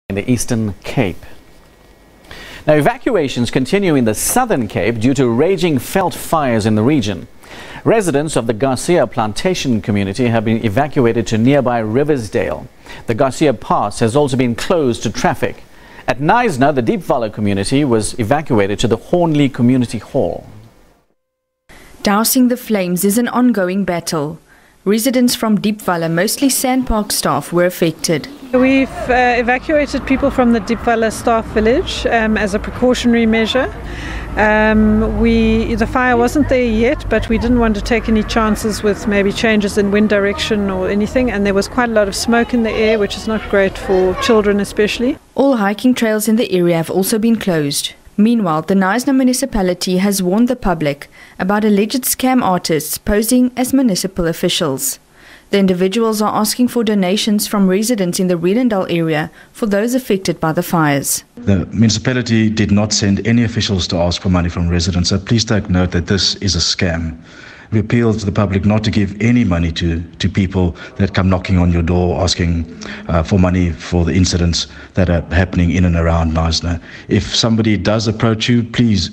in the Eastern Cape. Now, evacuations continue in the Southern Cape due to raging veld fires in the region. Residents of the Garcia Plantation community have been evacuated to nearby Riversdale. The Garcia Pass has also been closed to traffic. At Knysna, the Diepwalle community was evacuated to the Hornlee Community Hall. Dousing the flames is an ongoing battle. Residents from Diepwalle, mostly Sandpark staff, were affected. We've evacuated people from the Diepwalle staff village as a precautionary measure. The fire wasn't there yet, but we didn't want to take any chances with maybe changes in wind direction or anything, and there was quite a lot of smoke in the air, which is not great for children especially. All hiking trails in the area have also been closed. Meanwhile, the Knysna municipality has warned the public about alleged scam artists posing as municipal officials. The individuals are asking for donations from residents in the Riversdale area for those affected by the fires. The municipality did not send any officials to ask for money from residents, so please take note that this is a scam. We appeal to the public not to give any money to people that come knocking on your door asking for money for the incidents that are happening in and around Knysna. If somebody does approach you, please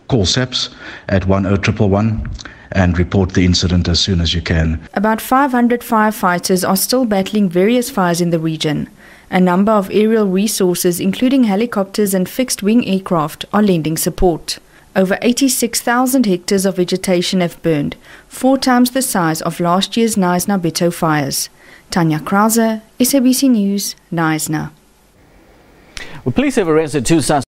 call SABC at 10111 and report the incident as soon as you can. About 500 firefighters are still battling various fires in the region. A number of aerial resources, including helicopters and fixed-wing aircraft, are lending support. Over 86,000 hectares of vegetation have burned, 4 times the size of last year's Knysna Beto fires. Tanya Krause, SABC News, Knysna. Well, police have arrested 2 suspects